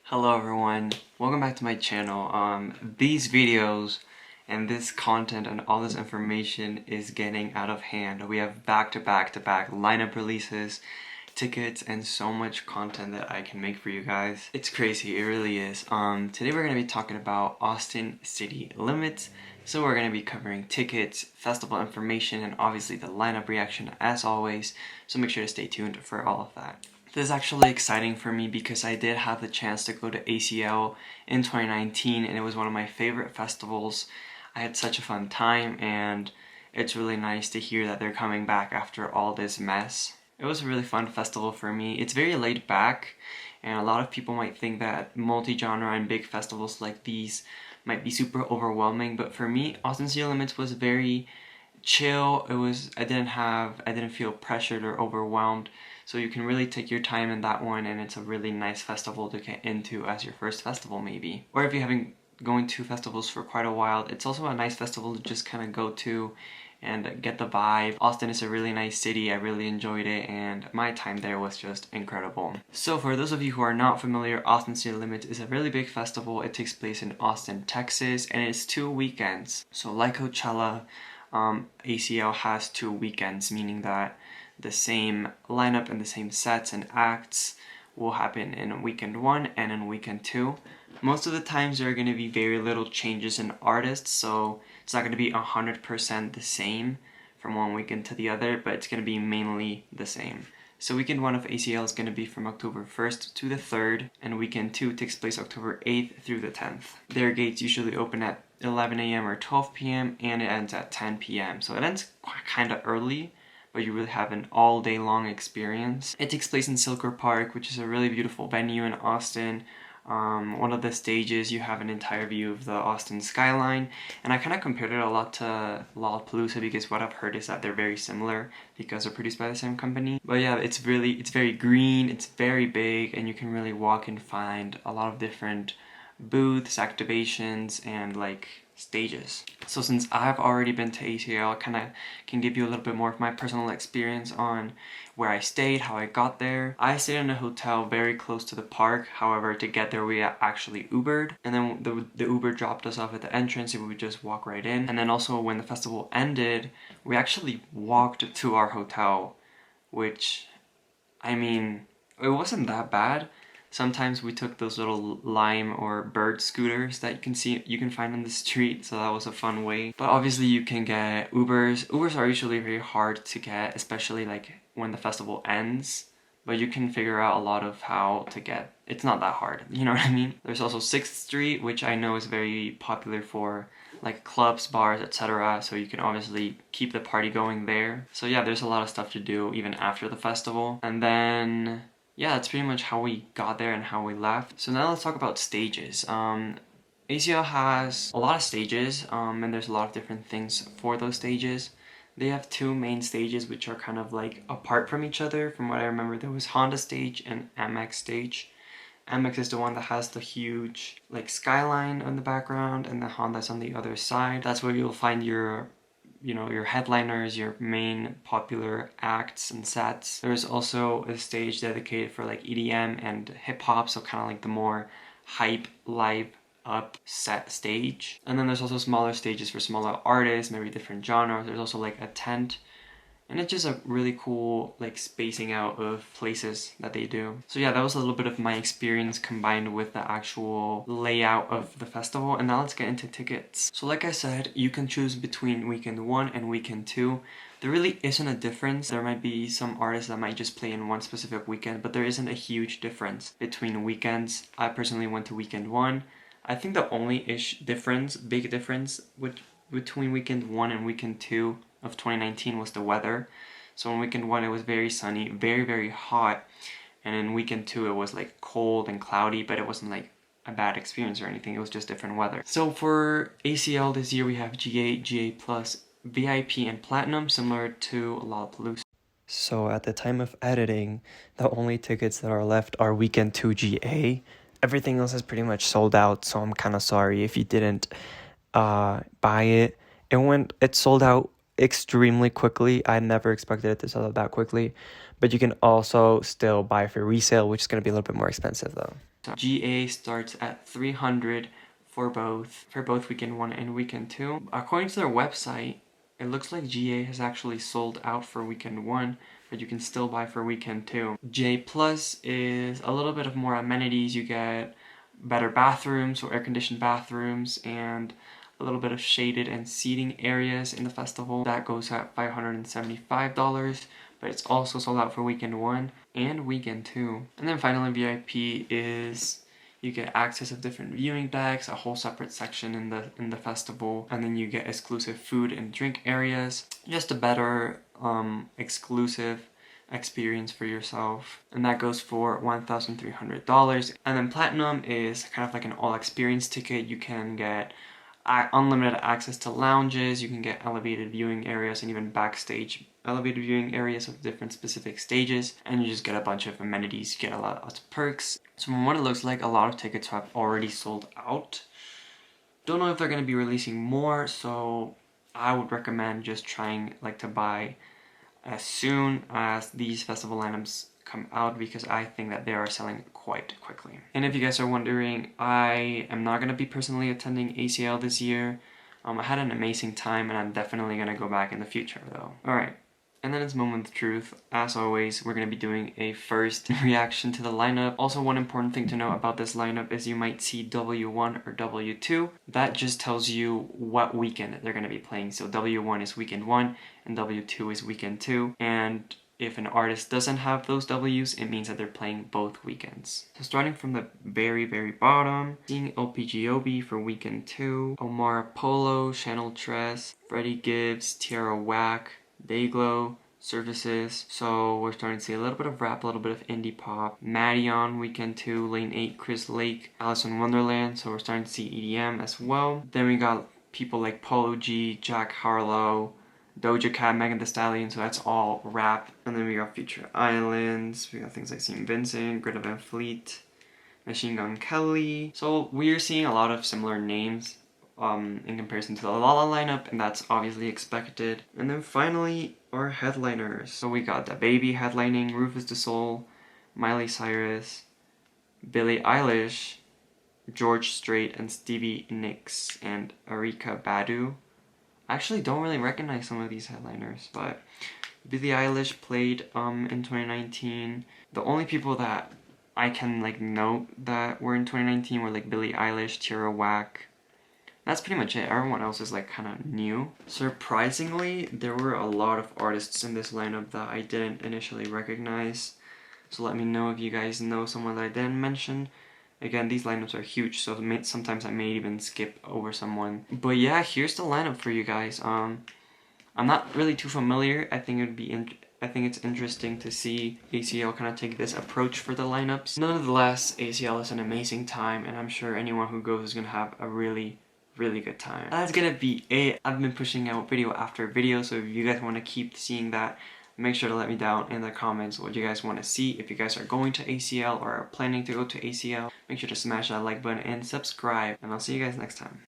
Hello everyone, welcome back to my channel. These videos and this content and all this information is getting out of hand. We have back-to-back lineup releases, tickets, and so much content that I can make for you guys. It's crazy, it really is. Today we're going to be talking about Austin City Limits. So we're going to be covering tickets, festival information, and obviously the lineup reaction as always. So make sure to stay tuned for all of that. This is actually exciting for me because I did have the chance to go to ACL in 2019 and it was one of my favorite festivals. I had such a fun time and it's really nice to hear that they're coming back after all this mess. It was a really fun festival for me. It's very laid back and a lot of people might think that multi-genre and big festivals like these might be super overwhelming, but for me, Austin City Limits was very chill. I didn't feel pressured or overwhelmed. So you can really take your time in that one, and it's a really nice festival to get into as your first festival maybe. Or if you haven't going to festivals for quite a while, it's also a nice festival to just kind of go to and get the vibe. Austin is a really nice city, I really enjoyed it, and my time there was just incredible. So for those of you who are not familiar, Austin City Limits is a really big festival. It takes place in Austin, Texas, and it's 2 weekends. So like Coachella, ACL has 2 weekends, meaning that the same lineup and the same sets and acts will happen in weekend 1 and in weekend 2. Most of the times there are going to be very little changes in artists, so it's not going to be 100% the same from one weekend to the other, but it's going to be mainly the same. So weekend 1 of ACL is going to be from October 1st to the 3rd, and weekend 2 takes place October 8th through the 10th. Their gates usually open at 11 a.m. or 12 p.m. and it ends at 10 p.m. So it ends kind of early, but you really have an all day long experience. It takes place in Silker Park, which is a really beautiful venue in Austin. One of the stages, you have an entire view of the Austin skyline, and I kind of compared it a lot to Lollapalooza because what I've heard is that they're very similar because they're produced by the same company. But yeah, it's very green, it's very big, and you can really walk and find a lot of different booths, activations, and like stages. So since I've already been to ACL, I kind of can give you a little bit more of my personal experience on where I stayed, how I got there. I stayed in a hotel very close to the park. However, to get there we actually Ubered, and then the Uber dropped us off at the entrance and we would just walk right in. And then also when the festival ended, we actually walked to our hotel, which, I mean, it wasn't that bad. Sometimes we took those little lime or bird scooters that you can find on the street, so that was a fun way. But obviously you can get Ubers. Ubers are usually very hard to get, especially like when the festival ends, but you can figure out a lot of how to get. It's not that hard, you know what I mean? There's also 6th Street, which I know is very popular for like clubs, bars, etc. So you can obviously keep the party going there. So yeah, there's a lot of stuff to do even after the festival. And then yeah, that's pretty much how we got there and how we left. So now let's talk about stages. ACL has a lot of stages, and there's a lot of different things for those stages. They have 2 main stages which are kind of like apart from each other. From what I remember, there was Honda stage and Amex stage. Amex is the one that has the huge like skyline on the background, and the Honda's on the other side. That's where you'll find your headliners, your main popular acts and sets. There's also a stage dedicated for like EDM and hip-hop, so kind of like the more hype, live up set stage. And then there's also smaller stages for smaller artists, maybe different genres. There's also like a tent, and it's just a really cool like spacing out of places that they do. So yeah, that was a little bit of my experience combined with the actual layout of the festival. And now let's get into tickets. So like I said, you can choose between weekend 1 and weekend 2. There really isn't a difference. There might be some artists that might just play in one specific weekend, but there isn't a huge difference between weekends. I personally went to weekend 1. I think the only big difference between weekend 1 and weekend 2 of 2019 was the weather. So in weekend 1 it was very sunny, very hot, and in weekend 2 it was like cold and cloudy, but it wasn't like a bad experience or anything, it was just different weather. So for ACL this year we have GA, GA+, VIP, and Platinum, similar to Lollapalooza. So at the time of editing, the only tickets that are left are weekend 2 GA. Everything else is pretty much sold out, so I'm kind of sorry if you didn't buy it. It sold out extremely quickly. I never expected it to sell out that quickly, but you can also still buy for resale, which is going to be a little bit more expensive though. So GA starts at 300 for both weekend 1 and weekend 2. According to their website, it looks like GA has actually sold out for weekend 1, but you can still buy for weekend 2. J Plus is a little bit of more amenities. You get better bathrooms, or air-conditioned bathrooms, and a little bit of shaded and seating areas in the festival. That goes at $575, but it's also sold out for weekend 1 and weekend 2. And then finally, VIP is you get access of different viewing decks, a whole separate section in the festival, and then you get exclusive food and drink areas. Just a better exclusive experience for yourself, and that goes for $1,300. And then Platinum is kind of like an all experience ticket. You can get unlimited access to lounges, you can get elevated viewing areas, and even backstage elevated viewing areas of different specific stages, and you just get a bunch of amenities. You get a lot of perks. So from what it looks like, a lot of tickets have already sold out. Don't know if they're going to be releasing more, so I would recommend just trying to buy as soon as these festival lineups come out, because I think that they are selling quite quickly. And if you guys are wondering, I am not going to be personally attending ACL this year. I had an amazing time, and I'm definitely going to go back in the future though. Alright, and then it's Moment of Truth. As always, we're going to be doing a first reaction to the lineup. Also, one important thing to know about this lineup is you might see W1 or W2. That just tells you what weekend they're going to be playing. So W1 is weekend 1 and W2 is weekend 2. And if an artist doesn't have those W's, it means that they're playing both weekends. So starting from the very bottom, seeing LPGOB for weekend 2, Omar Apollo, Channel Tress, Freddie Gibbs, Tierra Whack, Dayglow, Services. So we're starting to see a little bit of rap, a little bit of indie pop. Maddie on weekend 2, Lane 8, Chris Lake, Alice in Wonderland. So we're starting to see EDM as well. Then we got people like Polo G, Jack Harlow, Doja Cat, Megan Thee Stallion, so that's all rap. And then we got Future Islands, we got things like St. Vincent, Greta Van Fleet, Machine Gun Kelly. So we're seeing a lot of similar names in comparison to the Lala lineup, and that's obviously expected. And then finally, our headliners. So we got DaBaby headlining, Rufus Du Sol, Miley Cyrus, Billie Eilish, George Strait, and Stevie Nicks, and Erykah Badu. I actually don't really recognize some of these headliners, but Billie Eilish played in 2019. The only people that I can note that were in 2019 were Billie Eilish, Tierra Whack. That's pretty much it. Everyone else is kind of new. Surprisingly, there were a lot of artists in this lineup that I didn't initially recognize. So let me know if you guys know someone that I didn't mention. Again, these lineups are huge, so sometimes I may even skip over someone. But yeah, here's the lineup for you guys. I'm not really too familiar. I think it's interesting to see ACL kind of take this approach for the lineups. Nonetheless, ACL is an amazing time, and I'm sure anyone who goes is gonna have a really good time. That's gonna be it. I've been pushing out video after video, so if you guys want to keep seeing that, make sure to let me down in the comments what you guys want to see. If you guys are going to ACL or are planning to go to ACL, make sure to smash that like button and subscribe, and I'll see you guys next time.